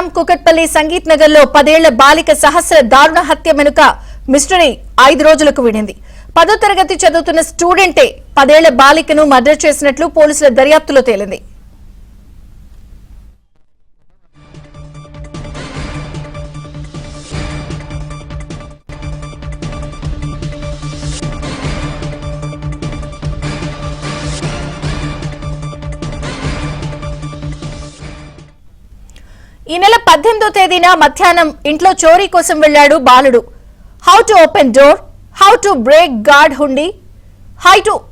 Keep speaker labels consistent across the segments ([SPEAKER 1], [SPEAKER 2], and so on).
[SPEAKER 1] చూస్తున్నాం. కుకట్పల్లి సంగీత్ నగర్ లో 10 ఏళ్ల బాలిక సహస్ర దారుణ హత్య వెనుక మిస్టరీ 5 రోజులకు వీడింది. 10వ తరగతి చదువుతున్న స్టూడెంటే 10 ఏళ్ల బాలికను మర్డర్ చేసినట్లు పోలీసుల దర్యాప్తులో తేలింది. ఈ నెల 18వ తేదీన మధ్యాహ్నం ఇంట్లో చోరీ కోసం వెళ్లాడు బాలుడు. How to open door, how to break guard హుండీ,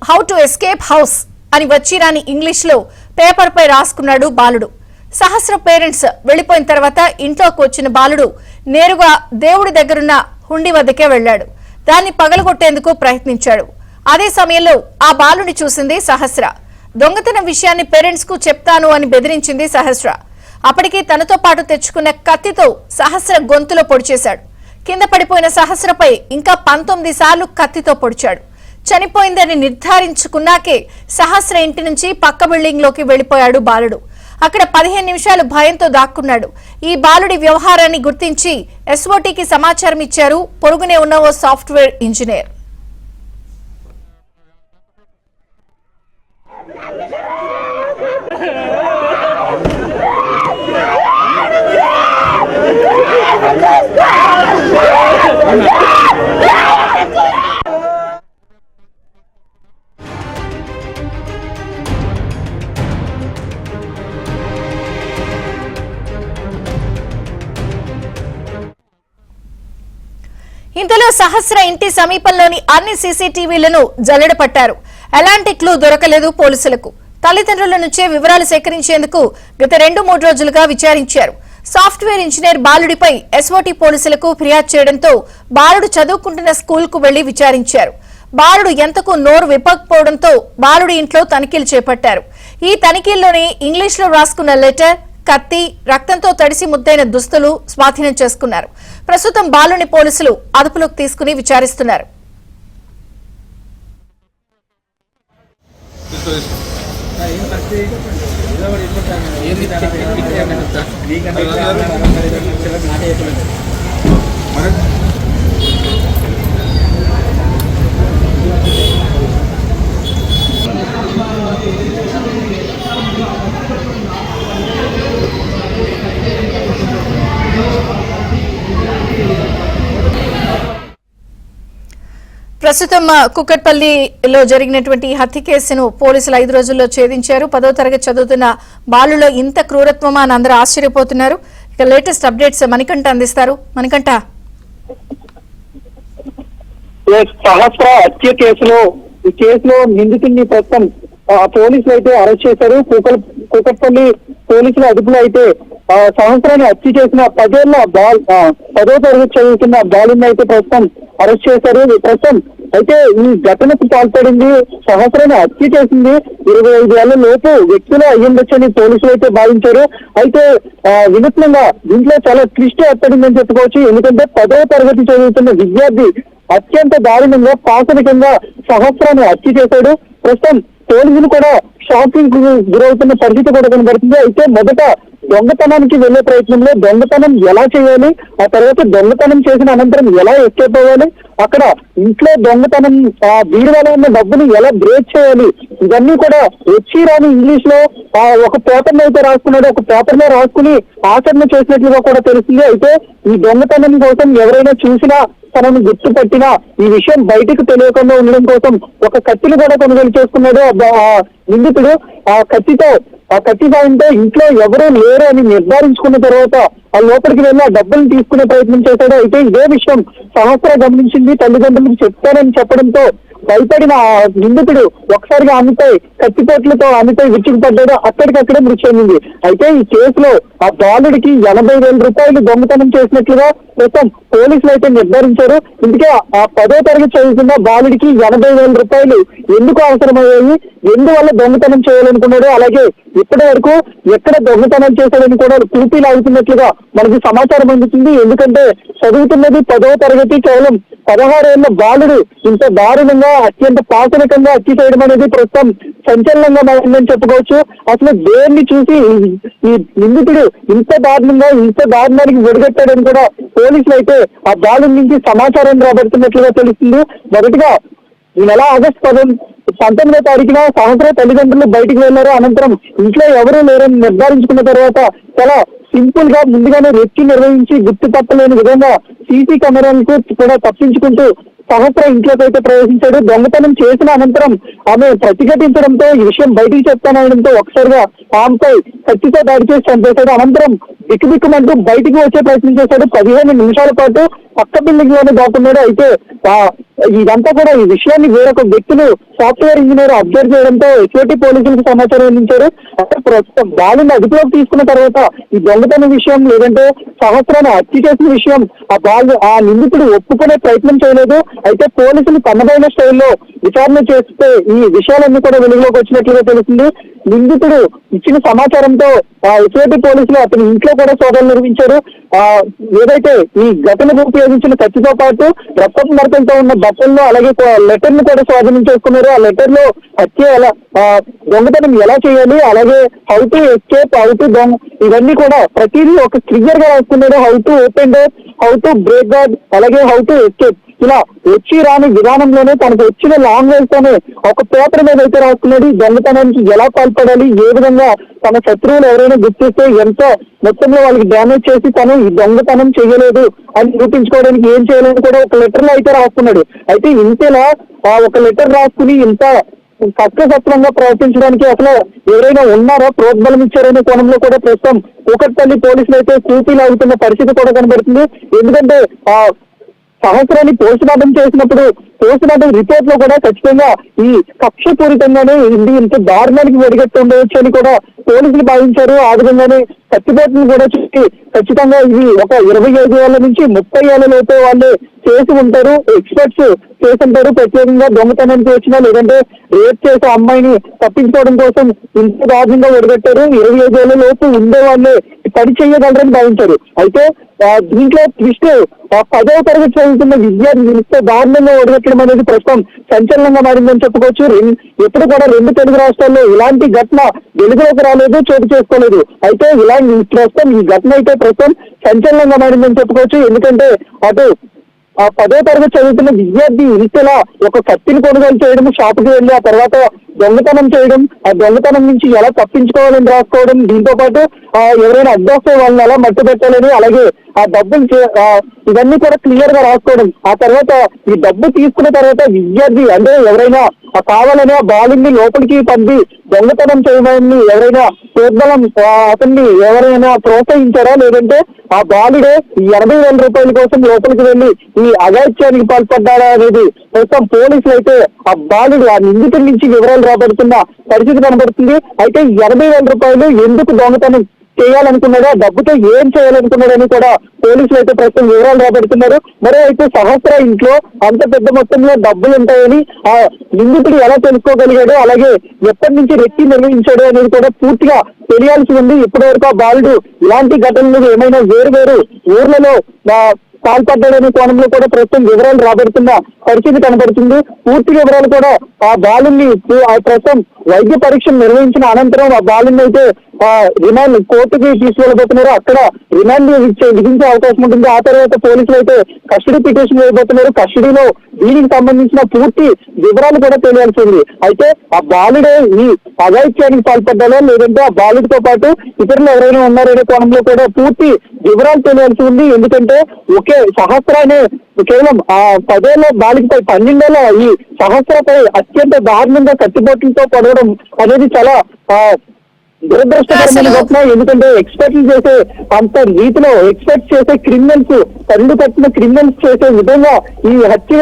[SPEAKER 1] హౌ టు ఎస్కేప్ హౌస్ అని వచ్చిరాని ఇంగ్లీష్ లో పేపర్ పై రాసుకున్నాడు బాలుడు. సహస్ర పేరెంట్స్ వెళ్లిపోయిన తర్వాత ఇంట్లోకి వచ్చిన బాలుడు నేరుగా దేవుడి దగ్గరున్న హుండీ వద్దకే వెళ్లాడు. దాన్ని పగలగొట్టేందుకు ప్రయత్నించాడు. అదే సమయంలో ఆ బాలుని చూసింది సహస్ర. దొంగతనం విషయాన్ని పేరెంట్స్ కు చెప్తాను అని బెదిరించింది సహస్ర. అప్పటికి తనతో పాటు తెచ్చుకున్న కత్తితో సహస్ర గొంతులో పొడిచేశాడు. కింద పడిపోయిన సహస్రపై ఇంకా 19 సార్లు కత్తితో పొడిచాడు. చనిపోయిందని నిర్ధారించుకున్నాకే సహస్ర ఇంటి నుంచి పక్క బిల్డింగ్ లోకి వెళ్లిపోయాడు బాలుడు. అక్కడ 15 నిమిషాలు భయంతో దాక్కున్నాడు. ఈ బాలుడి వ్యవహారాన్ని గుర్తించి ఎస్ఓటీకి సమాచారం ఇచ్చారు పొరుగునే ఉన్న ఓ సాఫ్ట్వేర్ ఇంజనీర్. ఇంతలో సహస్ర ఇంటి సమీపంలోని అన్ని సీసీటీవీలను జల్లెడ పట్టారు. ఎలాంటి క్లూ దొరకలేదు పోలీసులకు. తల్లిదండ్రుల నుంచే వివరాలు సేకరించేందుకు గత 2-3 రోజులుగా విచారించారు. సాఫ్ట్వేర్ ఇంజనీర్ బాలుడిపై ఎస్ఓటీ పోలీసులకు ఫిర్యాదు చేయడంతో బాలుడు చదువుకుంటున్న స్కూల్ కు వెళ్లి విచారించారు. బాలుడు ఎంతకు నోరు విప్పకపోవడంతో బాలుడి ఇంట్లో తనిఖీలు చేపట్టారు. ఈ తనిఖీల్లోనే ఇంగ్లీష్ లో రాసుకున్న లెటర్, కత్తి, రక్తంతో తడిసి ముద్దైన దుస్తులు స్వాధీనం చేసుకున్నారు. ప్రస్తుతం బాలుని పోలీసులు అదుపులోకి తీసుకుని విచారిస్తున్నారు. ప్రస్తుతం కుకట్పల్లిలో జరిగినటువంటి హత్య కేసును పోలీసులు 5 రోజుల్లో ఛేదించారు. 10వ తరగతి చదువుతున్న బాలులో ఇంత క్రూరత్వమా అని అందరూ ఆశ్చర్యపోతున్నారు. ఇక లేటెస్ట్ అప్డేట్స్ మణికంఠ అందిస్తారు. మణికంఠ,
[SPEAKER 2] సహస్ర హత్య కేసులో నిందితుడిని ప్రస్తుతం పోలీసులు అయితే అరెస్ట్ చేశారు. కుకట్పల్లి పోలీసుల అదుపులో అయితే సంవత్సరాన్ని హత్య చేసిన 10వ తరగతి చదువుతున్న బాలుని అయితే ప్రస్తుతం అరెస్ట్ చేశారు. ప్రస్తుతం అయితే ఈ ఘటనకు పాల్పడింది, సహస్రాన్ని హత్య చేసింది 25 ఏళ్ల లోపు వ్యక్తులు అయ్యుండొచ్చని పోలీసులు అయితే భావించారు. అయితే వినూత్నంగా దీంట్లో చాలా ట్విస్ట్ ఏర్పడిందని చెప్పుకోవచ్చు. ఎందుకంటే 10వ తరగతి చదువుతున్న విద్యార్థి అత్యంత దారుణంగా పాశవికంగా సహస్రాన్ని హత్య చేశాడు. ప్రస్తుతం పోలీసులు కూడా షాకింగ్ కు గురవుతున్న పరిస్థితి కూడా కనబడుతుంది. అయితే మొదట దొంగతనానికి వెళ్లే ప్రయత్నంలో దొంగతనం ఎలా చేయాలి, ఆ తర్వాత దొంగతనం చేసిన అనంతరం ఎలా ఎస్కేప్ అవ్వాలి, అక్కడ ఇంట్లో దొంగతనం బీరువాలో ఉన్న డబ్బుని ఎలా బ్రేక్ చేయాలి, ఇవన్నీ కూడా వచ్చి రాని ఇంగ్లీష్ లో ఒక పేపర్ అయితే రాసుకున్నాడు. ఒక పేపర్ లో రాసుకుని ఆచరణ చేసినట్లుగా కూడా తెలుస్తుంది. అయితే ఈ దొంగతనం కోసం ఎవరైనా చూసినా తనను గుర్తుపట్టినా ఈ విషయం బయటకు తెలియకుండా ఉండడం కోసం ఒక కత్తిని కూడా కొనుగోలు చేసుకున్నాడు నిందితుడు. ఆ కత్తి సాయంతో ఇంట్లో ఎవరూ లేరు అని నిర్ధారించుకున్న తర్వాత ఆ లోపలికి వెళ్ళి ఆ డబ్బులు తీసుకునే ప్రయత్నం చేశాడు. అయితే ఇదే విషయం సహస్ర గమనించింది. తల్లిదండ్రులకు చెప్తానని చెప్పడంతో భయపడిన నిందితుడు ఒకసారిగా ఆమెపై కత్తిపోట్లతో ఆమెపై విరుచుకుపడ్డాడు. అక్కడికక్కడే మృతి చెందింది. అయితే ఈ కేసులో ఆ బాలుడికి 80,000 రూపాయలు దొంగతనం చేసినట్లుగా ప్రస్తుతం పోలీసులు అయితే నిర్ధారించారు. ఇందుకే ఆ 10వ తరగతి చదువుతున్న బాలుడికి 80,000 రూపాయలు ఎందుకు అవసరమయ్యాయి, ఎందువల్ల దొంగతనం చేయాలనుకున్నాడు, అలాగే ఇప్పటి వరకు ఎక్కడ దొంగతనం చేశాడని కూడా పూర్తి లాగుతున్నట్లుగా మనకి సమాచారం అందుతుంది. ఎందుకంటే చదువుతున్నది 10వ తరగతి, కేవలం 16 ఏళ్ల బాలుడు ఇంత దారుణంగా అత్యంత పాశవికంగా హత్య చేయడం అనేది ప్రస్తుతం సంచలనంగా మారిందని చెప్పుకోవచ్చు. అసలు దేన్ని చూసి ఈ నిందితుడు ఇంత దారుణానికి ఒడిగట్టాడని కూడా పోలీసులు అయితే ఆ బాలుడి నుంచి సమాచారం రాబడుతున్నట్లుగా తెలుస్తుంది. మొదటిగా ఈ నెల ఆగస్టు 19వ తారీఖున సహస్ర తల్లిదండ్రులు బయటికి వెళ్లారు. అనంతరం ఇంట్లో ఎవరూ లేరని నిర్ధారించుకున్న తర్వాత చాలా సింపుల్ గా ముందుగానే రెక్కి నిర్వహించి గుర్తుపట్టలేని విధంగా సీసీ కెమెరాలకు కూడా తప్పించుకుంటూ సహస్ర ఇంట్లోకి అయితే ప్రవేశించాడు. దొంగతనం చేసిన అనంతరం ఆమె ప్రతిఘటించడంతో ఈ విషయం బయటికి చెప్తానడంతో ఒకసారిగా ఆమెపై కత్తితో దాడి చేసి చంపేశాడు. అనంతరం బిక్కుబిక్కుమంటూ బయటికి వచ్చే ప్రయత్నం చేశాడు. 15 నిమిషాల పాటు పక్క బిల్డింగ్ లోనే దాక్కున్నాడు. అయితే ఇదంతా కూడా ఈ విషయాన్ని వేరొక వ్యక్తులు సాఫ్ట్వేర్ ఇంజనీర్ అబ్జర్వ్ చేయడంతో ఎస్ఓటీ పోలీసులకు సమాచారం అందించారు. అయితే ప్రస్తుతం బాలుని అదుపులోకి తీసుకున్న తర్వాత ఈ దొంగతనం విషయం లేదంటే సహస్రాన్ని హత్య చేసిన విషయం ఆ నిందితుడు ఒప్పుకునే ప్రయత్నం చేయలేదు. అయితే పోలీసులు తమదైన స్టైల్లో విచారణ చేస్తే ఈ విషయాలన్నీ కూడా వెలుగులోకి వచ్చినట్లుగా తెలుస్తుంది. నిందితుడు ఇచ్చిన సమాచారంతో ఎస్ఓటీ పోలీసులు అతని ఇంట్లో కూడా సోదాలు నిర్వహించారు. ఏదైతే ఈ ఘటనకు ఉపయోగించిన కత్తితో పాటు రక్తపు మరకలతో ఉన్న బట్టల్లో అలాగే లెటర్ ను కూడా స్వాధీనం చేసుకున్నారు. ఆ లెటర్ లో హత్య ఎలా దొంగతనం ఎలా చేయాలి, అలాగే how to escape, how to ఇవన్నీ కూడా ప్రతిదీ ఒక క్లియర్ గా రాసుకున్నారు. How to open door, how to break guard, అలాగే హౌ టు ఎస్కేప్, ఇలా వచ్చి రాని విధానంలోనే తనకు వచ్చిన లాంగ్వేజ్ తోనే ఒక పేపర్ మీద అయితే రాసుకున్నాడు. ఈ దొంగతనానికి ఎలా పాల్పడాలి, ఏ విధంగా తన శత్రువులు ఎవరైనా గుర్తిస్తే ఎంత మొత్తంలో వాళ్ళకి డ్యామేజ్ చేసి తను ఈ దొంగతనం చేయలేదు అని నిరూపించుకోవడానికి ఏం చేయాలని కూడా ఒక లెటర్ లో అయితే రాసుకున్నాడు. అయితే ఇంతలా ఒక లెటర్ రాసుకుని ఇంత కష్టసత్రంగా ప్రవర్తించడానికి అసలు ఎవరైనా ఉన్నారో, ప్రోద్బలం ఇచ్చారనే కోణంలో కూడా ప్రస్తుతం కూకట్పల్లి పోలీసులు అయితే కూపీలు అవుతున్న పరిస్థితి కూడా కనబడుతుంది. ఎందుకంటే సహస్రాన్ని పోస్ట్ మార్టం చేసినప్పుడు పోస్ట్ మార్టం రిపోర్ట్ లో కూడా ఖచ్చితంగా ఈ కక్షపూరితంగానే ఇంత దారుణానికి ఒడిగట్టి ఉండవచ్చు అని కూడా పోలీసులు భావించారు. ఆ విధంగానే కత్తిపోటును కూడా చూసి ఖచ్చితంగా ఇవి ఒక 25 ఏళ్ల నుంచి 30 ఏళ్ల లోపే వాళ్ళే చేసి ఉంటారు, ఎక్స్పర్ట్స్ చేసి ఉంటారు. ప్రత్యేకంగా దొంగతనానికి వచ్చినా లేదంటే రేప్ చేసే అమ్మాయిని తప్పించుకోవడం కోసం ఇంత దారుణంగా ఒడిగట్టారు. 25 ఏళ్ల లోపు ఉండే వాళ్ళే పని చేయగలరని భావించారు. అయితే దీంట్లో ట్విస్ట్ 10వ తరగతి చదువుతున్న విద్యార్థి ఇంత దారుణంగా ఒడిగట్టడం అనేది ప్రస్తుతం సంచలనంగా మారిందని చెప్పుకోవచ్చు. ఎప్పుడు కూడా 2 తెలుగు రాష్ట్రాల్లో ఇలాంటి ఘటన వెలుగులోకి రాలేదు, చోటు చేసుకోలేదు. అయితే ప్రస్తుతం ఈ ఘటన అయితే ప్రస్తుతం సంచలనంగా మారిందని చెప్పుకోవచ్చు. ఎందుకంటే అటు 10వ తరగతి చదువుతున్న విద్యార్థి ఇంతలా ఒక కత్తిని కొనుగోలు చేయడం, షాపుకి వెళ్ళి ఆ తర్వాత దొంగతనం చేయడం, ఆ దొంగతనం నుంచి ఎలా తప్పించుకోవాలని రాసుకోవడం, దీంతో పాటు ఎవరైనా అడ్డొస్తే వాళ్ళని ఎలా మట్టు పెట్టాలని, అలాగే ఆ డబ్బులు ఇవన్నీ కూడా క్లియర్ గా రాసుకోవడం. ఆ తర్వాత ఈ డబ్బు తీసుకున్న తర్వాత విద్యార్థి అంటే ఎవరైనా కావాలని ఆ బాలుని లోపలికి పంపి దొంగతనం చేయమని ఎవరైనా ప్రోద్బలం అతన్ని ఎవరైనా ప్రోత్సహించారా, లేదంటే ఆ బాలుడే 80,000 రూపాయల కోసం లోపలికి వెళ్ళి ఈ అఘాయిత్యానికి పాల్పడ్డారా అనేది ప్రస్తుతం పోలీసులు అయితే ఆ బాలుడు ఆ నిందితుడి నుంచి వివరాలు రాబడుతున్న పరిస్థితి కనబడుతుంది. అయితే 80,000 రూపాయలు ఎందుకు దొంగతనం చేయాలనుకున్నాడో, ఆ డబ్బుతో ఏం చేయాలనుకున్నాడని కూడా పోలీసులు అయితే ప్రస్తుతం వివరాలు రాబడుతున్నారు. మరో అయితే సహస్ర ఇంట్లో అంత పెద్ద మొత్తంలో డబ్బులు ఉంటాయని ఆ నిందితుడు ఎలా తెలుసుకోగలిగాడు, అలాగే ఎప్పటి నుంచి రెక్కి నిర్వహించాడు అనేది కూడా పూర్తిగా తెలియాల్సి ఉంది. ఇప్పటివరకు ఆ బాలుడు ఇలాంటి ఘటనలు ఏమైనా వేరు ఊర్లలో పాల్పడ్డాడనే కోణంలో కూడా ప్రస్తుతం వివరాలు రాబడుతున్న పరిస్థితి కనబడుతుంది. పూర్తి వివరాలు కూడా ఆ బాలుని ప్రస్తుతం వైద్య పరీక్షలు నిర్వహించిన అనంతరం ఆ బాలుని అయితే రిమాండ్ కోర్టుకి తీసుకెళ్ళబోతున్నారు. అక్కడ రిమాండ్ విధించే అవకాశం ఉంటుంది. ఆ తర్వాత పోలీసులు అయితే కస్టడీ పిటిషన్ వేయబోతున్నారు. కస్టడీలో దీనికి సంబంధించిన పూర్తి వివరాలు కూడా తెలియాల్సి ఉంది. అయితే ఆ బాలుడే ఈ అఘాయిత్యానికి పాల్పడ్డాలో, లేదంటే ఆ బాలుడితో పాటు ఇతరులు ఎవరైనా ఉన్నారనే కోణంలో కూడా పూర్తి వివరాలు తెలియాల్సి ఉంది. ఎందుకంటే ఒకే సహస్రాన్ని కేవలం 10 ఏళ్ల బాలికపై 12 ఏళ్ల ఈ సహస్రపై అత్యంత దారుణంగా కత్తిపోట్లతో పడవడం అనేది చాలా దురదృష్టకరమైన ఘటన. ఎందుకంటే ఎక్స్పెక్ట్ చేసే అంత రీతిలో ఎక్స్పెక్ట్ చేసే క్రిమినల్స్, కళ్ళు కట్టిన క్రిమినల్స్ చేసే విధంగా ఈ హత్య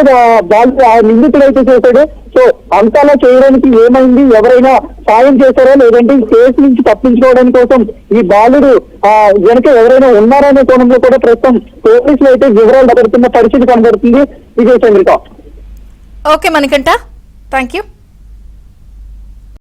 [SPEAKER 2] నిందితుడు అయితే చేశాడు. సో అంతలా చేయడానికి ఏమైంది, ఎవరైనా సాయం చేశారా, లేదంటే ఈ కేసు నుంచి తప్పించుకోవడానికి కోసం ఈ బాలుడు వెనక ఎవరైనా ఉన్నారనే కోణంలో కూడా ప్రస్తుతం పోలీసులు అయితే వివరాలు పడుతున్న పరిస్థితి కనబడుతుంది. Vijaya Chandrika.
[SPEAKER 1] Okay Manikanta, thank you.